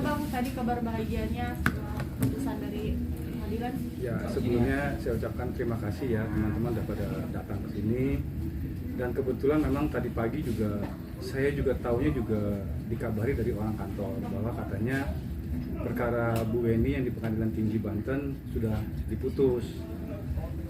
Bang tadi kabar bahagianya setelah keputusan dari pengadilan? Ya, sebelumnya saya ucapkan terima kasih ya teman-teman udah pada datang ke sini. Dan kebetulan memang tadi pagi juga saya juga taunya juga dikabari dari orang kantor bahwa katanya perkara Bu Weni yang di Pengadilan Tinggi Banten sudah diputus.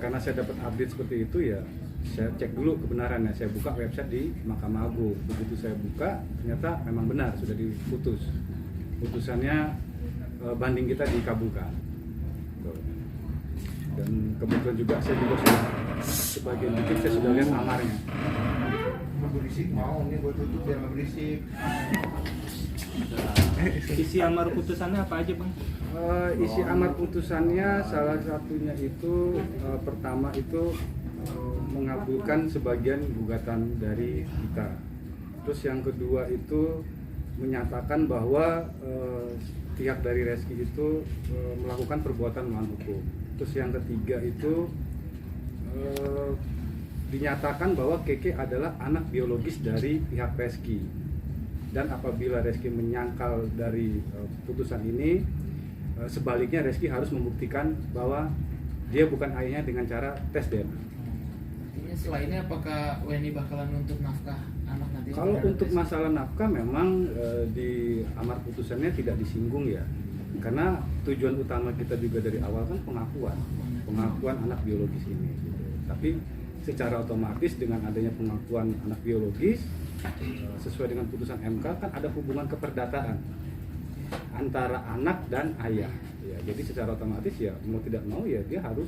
Karena saya dapat update seperti itu ya, saya cek dulu kebenarannya. Saya buka website di Mahkamah Agung. Begitu saya buka, ternyata memang benar sudah diputus. Putusannya banding kita dikabulkan. Dan kebetulan juga saya juga sudah sebagian dikit saya sudah lihat amarnya. Berisik mau nih gue tutup biar nggak berisik. Isi amar putusannya apa aja bang? Isi amar putusannya salah satunya itu pertama itu mengabulkan sebagian gugatan dari kita. Terus yang kedua itu menyatakan bahwa pihak dari Reski itu melakukan perbuatan melawan hukum. Terus yang ketiga itu dinyatakan bahwa Keke adalah anak biologis dari pihak Reski. Dan apabila Reski menyangkal dari putusan ini, sebaliknya Reski harus membuktikan bahwa dia bukan ayahnya dengan cara tes DNA. Artinya setelah ini apakah Weni bakalan nuntut nafkah anak nanti? Kalau untuk masalah nafkah memang di amar putusannya tidak disinggung ya. Karena tujuan utama kita juga dari awal kan pengakuan anak biologis ini. Gitu. Tapi secara otomatis dengan adanya pengakuan anak biologis sesuai dengan putusan MK kan ada hubungan keperdataan antara anak dan ayah. Ya, jadi secara otomatis ya mau tidak mau ya dia harus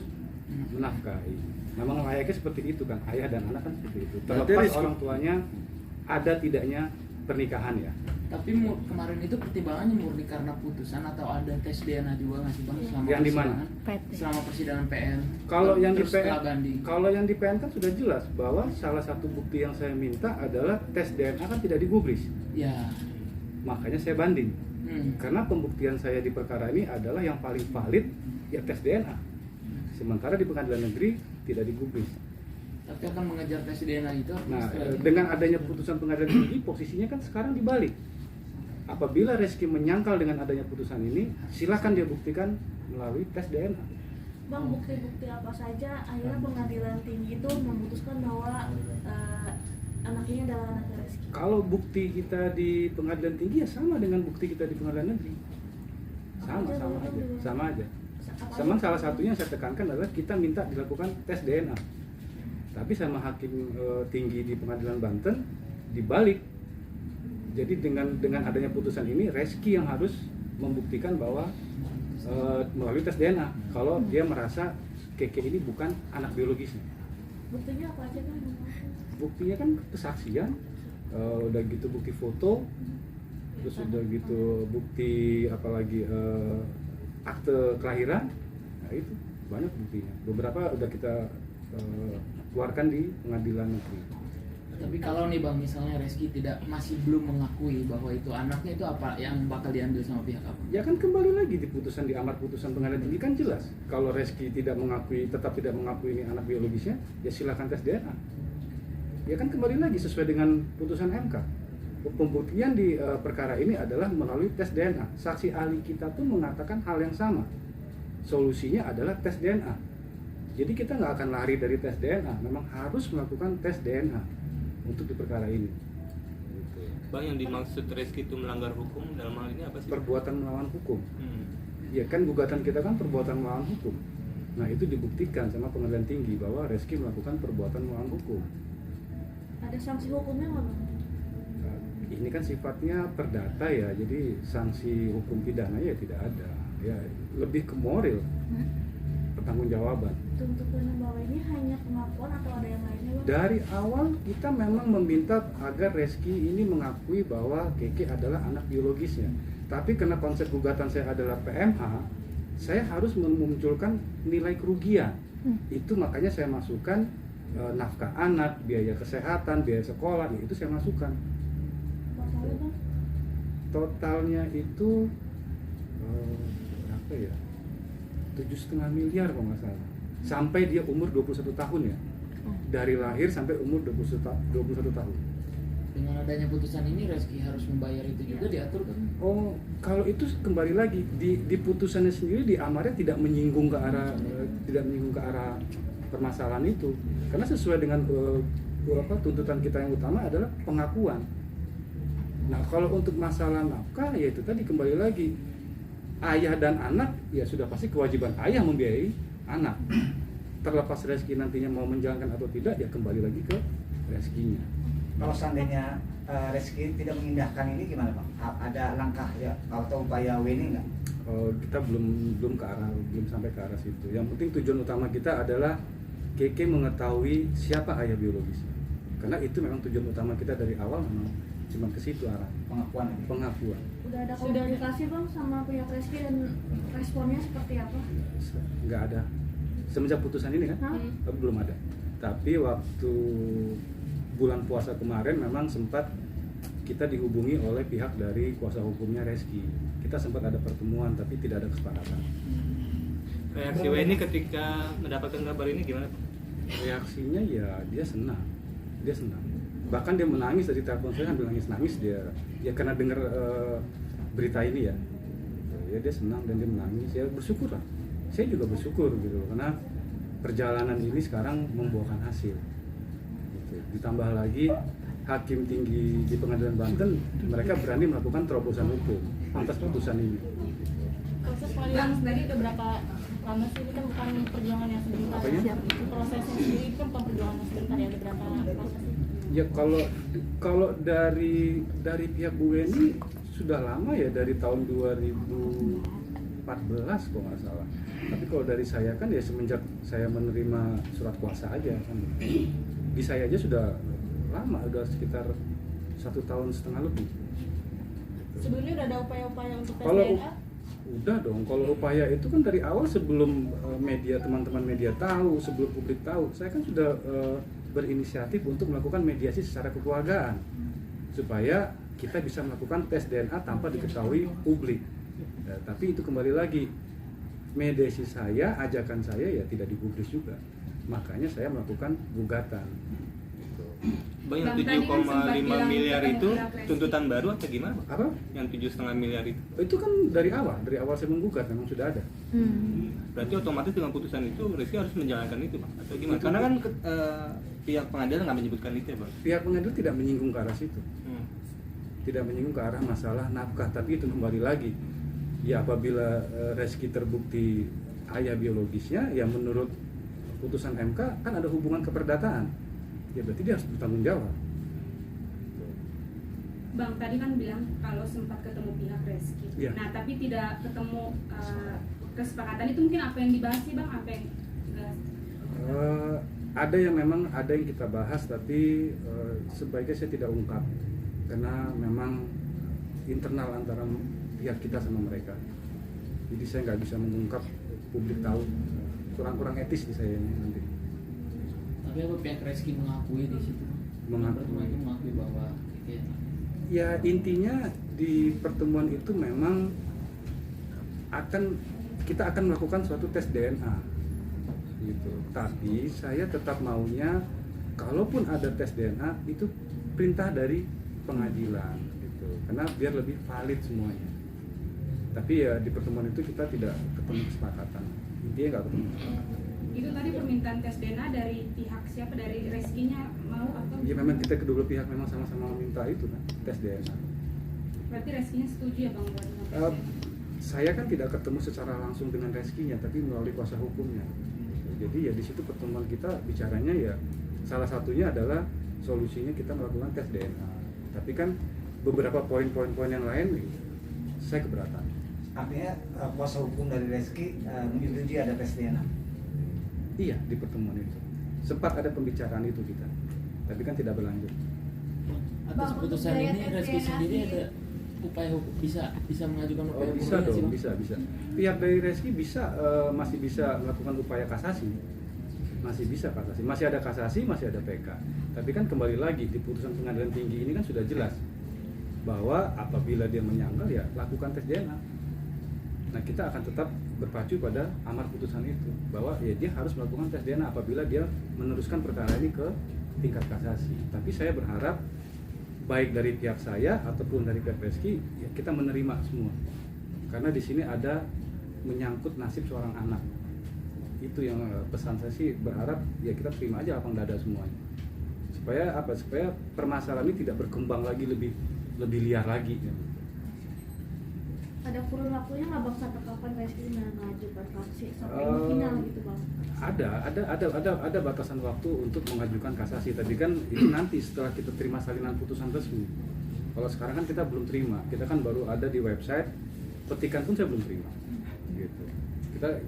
menafkahi. Memang layaknya seperti itu kan, ayah dan anak kan seperti itu. Terlepas orang tuanya ada tidaknya pernikahan ya. Tapi kemarin itu pertimbangannya murni karena putusan atau ada tes DNA juga nggak sih bang selama Yang di mana? Selama persidangan PN. Kalau yang di Terus PN, setelah banding. kalau yang di PN kan sudah jelas bahwa salah satu bukti yang saya minta adalah tes DNA kan tidak digubris. Ya. Makanya saya banding. Karena pembuktian saya di perkara ini adalah yang paling valid ya tes DNA. Sementara di pengadilan negeri tidak digubris. Tapi akan mengejar tes DNA itu. Nah, dengan adanya putusan pengadilan tinggi posisinya kan sekarang dibalik. Apabila Reski menyangkal dengan adanya putusan ini, silakan dia buktikan melalui tes DNA. Bang, bukti-bukti apa saja akhirnya pengadilan tinggi itu memutuskan bahwa anak ini adalah anak Reski? Kalau bukti kita di pengadilan tinggi ya sama dengan bukti kita di pengadilan negeri. Sama aja. Sama salah satunya yang saya tekankan adalah kita minta dilakukan tes DNA. Tapi sama hakim tinggi di pengadilan Banten dibalik. Jadi dengan adanya putusan ini Reski yang harus membuktikan bahwa melalui tes DNA kalau dia merasa Keke ini bukan anak biologisnya. Buktinya apa aja kan? Buktinya kan kesaksian, udah gitu bukti foto, terus udah gitu bukti apalagi akte kelahiran, nah itu banyak buktinya. Beberapa udah kita keluarkan di pengadilan negeri. Tapi kalau nih bang misalnya Reski masih belum mengakui bahwa itu anaknya, itu apa yang bakal diambil sama pihak apa? Ya kan kembali lagi di putusan di amar putusan pengadilan tinggi kan jelas. Kalau Reski tetap tidak mengakui ini anak biologisnya, ya silakan tes DNA. Ya kan kembali lagi sesuai dengan putusan MK. Pembuktian di perkara ini adalah melalui tes DNA. Saksi ahli kita pun mengatakan hal yang sama. Solusinya adalah tes DNA. Jadi kita nggak akan lari dari tes DNA. Memang harus melakukan tes DNA untuk di perkara ini. Gitu. Bang, yang dimaksud Reski itu melanggar hukum dalam hal ini apa sih? Perbuatan melawan hukum. Ya kan gugatan kita kan perbuatan melawan hukum. Nah itu dibuktikan sama pengadilan tinggi bahwa Reski melakukan perbuatan melawan hukum. Ada sanksi hukumnya nggak bang? Nah, ini kan sifatnya perdata ya, jadi sanksi hukum pidana ya tidak ada. Ya lebih ke moral, pertanggungjawaban. Untuk bahwa ini hanya pengakuan atau ada yang lainnya bang? Dari awal kita memang meminta agar Reski ini mengakui bahwa Keke adalah anak biologisnya. Tapi karena konsep gugatan saya adalah PMH, saya harus memunculkan nilai kerugian. Itu makanya saya masukkan nafkah anak, biaya kesehatan, biaya sekolah, itu saya masukkan. Totalnya bang? Totalnya itu apa ya? 7,5 miliar kalau nggak salah. Sampai dia umur 21 tahun ya. Dari lahir sampai umur 21 tahun. dengan adanya putusan ini Reski harus membayar itu juga diatur kan? Oh, kalau itu kembali lagi di putusannya sendiri di amarnya tidak menyinggung ke arah permasalahan itu, karena sesuai dengan tuntutan kita yang utama adalah pengakuan. Nah, kalau untuk masalah nafkah ya itu tadi kembali lagi ayah dan anak ya sudah pasti kewajiban ayah membiayai anak. Terlepas Reski nantinya mau menjalankan atau tidak ya kembali lagi ke Reskinya. Kalau seandainya Reski tidak mengindahkan ini gimana Bang? Ada langkah ya atau upaya WNI nggak? Kita belum sampai ke arah situ. Yang penting tujuan utama kita adalah Keke mengetahui siapa ayah biologisnya. Karena itu memang tujuan utama kita dari awal, memang cuma ke situ arah Pengakuan ini. pengakuan. Udah ada komunikasi Bang sama pihak Reski dan responnya seperti apa? Nggak ada semenjak putusan ini kan. Hah? Tapi belum ada. Tapi waktu bulan puasa kemarin memang sempat kita dihubungi oleh pihak dari kuasa hukumnya Reski. Kita sempat ada pertemuan tapi tidak ada kesepakatan. Reaksi WNI ketika mendapatkan kabar ini gimana? Reaksinya ya dia senang. Bahkan dia menangis dari telepon saya sambil nangis dia ya karena dengar berita ini ya. Ya dia senang dan dia menangis. Ya bersyukur lah. Saya juga bersyukur gitu karena perjalanan ini sekarang membuahkan hasil. Gitu. Ditambah lagi hakim tinggi di Pengadilan Banten mereka berani melakukan terobosan hukum atas putusan ini. Proses pengadilan sendiri udah berapa lama sih? Ini kan bukan perjuangan yang sebentar. Apanya? Prosesnya sendiri kan bukan perjuangan yang sebentar ya, ada berapa lama sih? Ya kalau dari pihak Bu Weni sudah lama ya, dari tahun 2014 kalau nggak salah. Tapi kalau dari saya kan ya semenjak saya menerima surat kuasa aja kan. Di saya aja sudah lama, udah sekitar 1,5 tahun lebih. Sebelumnya udah ada upaya-upaya untuk tes Kalau DNA? udah dong, kalau upaya itu kan dari awal sebelum teman-teman media tahu, sebelum publik tahu, saya kan sudah berinisiatif untuk melakukan mediasi secara kekeluargaan supaya kita bisa melakukan tes DNA tanpa diketahui publik. Tapi itu kembali lagi, mediasi saya, ajakan saya ya tidak dipublis juga, makanya saya melakukan gugatan. Bang, yang Bang, tadi kan 7,5 miliar sempat itu bilang Reski. tuntutan baru atau gimana, Bang? Apa? Yang 7,5 miliar itu Itu kan dari awal saya menggugat memang sudah ada. berarti otomatis dengan putusan itu Reski harus menjalankan itu, Bang, atau gimana? Karena kan pihak pengadilan nggak menyebutkan itu ya, Bang. Pihak pengadilan tidak menyinggung ke arah situ. Hmm. Tidak menyinggung ke arah masalah nafkah, tapi itu kembali lagi ya apabila Reski terbukti ayah biologisnya ya menurut putusan MK kan ada hubungan keperdataan ya, berarti dia harus bertanggung jawab. Bang, tadi kan bilang kalau sempat ketemu pihak Reski. Iya. Nah, tapi tidak ketemu kesepakatan itu, mungkin apa yang dibahas sih Bang? Apa yang dibahas? Ada yang memang ada yang kita bahas, tapi sebaiknya saya tidak ungkap karena memang internal antara pihak kita sama mereka. Jadi saya nggak bisa mengungkap, publik tahu, kurang etis di saya ini nanti. Tapi apa pihak Reski mengakui di situ? Mengakui. Pertemuan itu mengakui bahwa gitu ya. Ya intinya di pertemuan itu memang kita akan melakukan suatu tes DNA gitu. Tapi saya tetap maunya kalaupun ada tes DNA itu perintah dari pengadilan gitu. Karena biar lebih valid semuanya. Tapi ya di pertemuan itu kita tidak ketemu kesepakatan. Intinya nggak ketemu kesepakatan. Itu tadi permintaan tes DNA dari pihak siapa? Dari Reskinya mau atau? Ya memang kita kedua pihak memang sama-sama minta itu kan, tes DNA. Berarti Reskinya setuju ya Bang buat tes Uh, DNA? Saya kan tidak ketemu secara langsung dengan Reskinya, tapi melalui kuasa hukumnya. Jadi ya di situ pertemuan kita bicaranya ya salah satunya adalah solusinya kita melakukan tes DNA. Tapi kan beberapa poin-poin yang lain saya keberatan. Artinya kuasa hukum dari Reski menyetujui ada tes DNA. Iya, di pertemuan itu sempat ada pembicaraan itu kita, tapi kan tidak berlanjut. Atas Bang, untuk putusan biaya ini tes Reski DNA sendiri sendiri. ada upaya hukum, bisa mengajukan upaya Oh, hukum bisa lagi nggak sih, dong, Bang? bisa. Pihak dari Reski bisa masih bisa melakukan upaya kasasi, masih bisa kasasi, masih ada kasasi, masih ada PK. Tapi kan kembali lagi di putusan pengadilan tinggi ini kan sudah jelas bahwa apabila dia menyangkal ya lakukan tes DNA. Nah kita akan tetap berpacu pada amar putusan itu bahwa ya dia harus melakukan tes DNA apabila dia meneruskan perkara ini ke tingkat kasasi. Tapi saya berharap baik dari pihak saya ataupun dari pihak Reski, ya kita menerima semua. Karena di sini ada menyangkut nasib seorang anak. Itu yang pesan saya sih, berharap ya kita terima aja lapang dada semuanya. Supaya apa? Supaya permasalahan ini tidak berkembang lagi lebih liar lagi. Ya. Ada kurun waktunya nggak bang sampai kapan Reski mengajukan kasasi sampai Eh, final gitu bang? Ada batasan waktu untuk mengajukan kasasi. Tadi kan itu nanti setelah kita terima salinan putusan resmi. Kalau sekarang kan kita belum terima, kita kan baru ada di website, petikan pun saya belum terima. Gitu.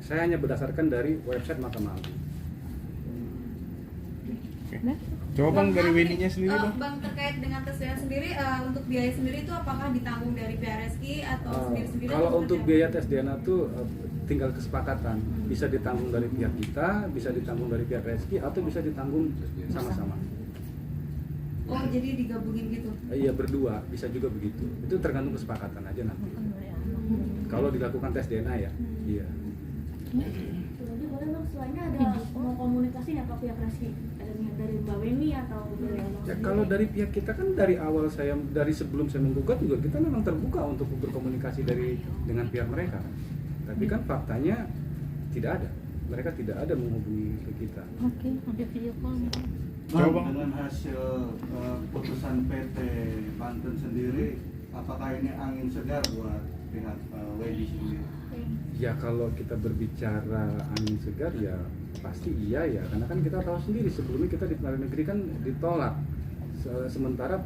Saya hanya berdasarkan dari website Mahkamah Agung. Coba bang dari Bang, Weni-nya sendiri bang. Bang, terkait dengan tes DNA sendiri, untuk biaya sendiri itu apakah ditanggung dari pihak Reski atau sendiri-sendiri? Kalau atau untuk seperti biaya tes DNA tuh tinggal kesepakatan, bisa ditanggung dari pihak kita, bisa ditanggung dari pihak Reski, atau bisa ditanggung sama-sama. apa? Oh, jadi digabungin gitu? Iya berdua, bisa juga begitu. Itu tergantung kesepakatan aja nanti. Kalau dilakukan tes DNA ya, iya. Jadi boleh bang, selainnya ada mau komunikasi nggak ke pihak Reski? Ada niat dari Mbak Weni atau dari abang Ya sendiri? kalau dari pihak kita kan dari awal dari sebelum saya menggugat juga kita memang terbuka untuk berkomunikasi dengan pihak mereka. Tapi kan faktanya tidak ada. Mereka tidak ada menghubungi ke kita. Coba. Dengan hasil putusan PT Banten sendiri, apakah ini angin segar buat pihak WD sendiri? Ya kalau kita berbicara angin segar ya pasti iya ya, karena kan kita tahu sendiri sebelumnya kita di pengadilan negeri kan ditolak. Sementara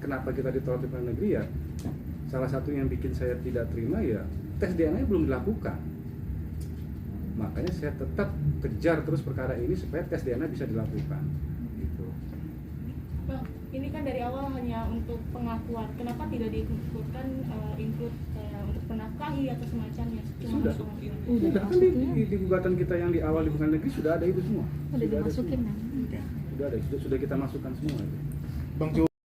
kenapa kita ditolak di pengadilan negeri ya? Salah satu yang bikin saya tidak terima ya tes DNA belum dilakukan. Makanya saya tetap kejar terus perkara ini supaya tes DNA bisa dilakukan. Gitu. Bang, ini kan dari awal hanya untuk pengakuan. Kenapa tidak diikutkan include kayak untuk menafkahi atau semacamnya? Cuma Sudah. pengakuan. Sudah kan di gugatan kita yang di awal di pengadilan negeri sudah ada itu semua. Sudah ada semua. Sudah ada, sudah kita masukkan semua itu. Bang coba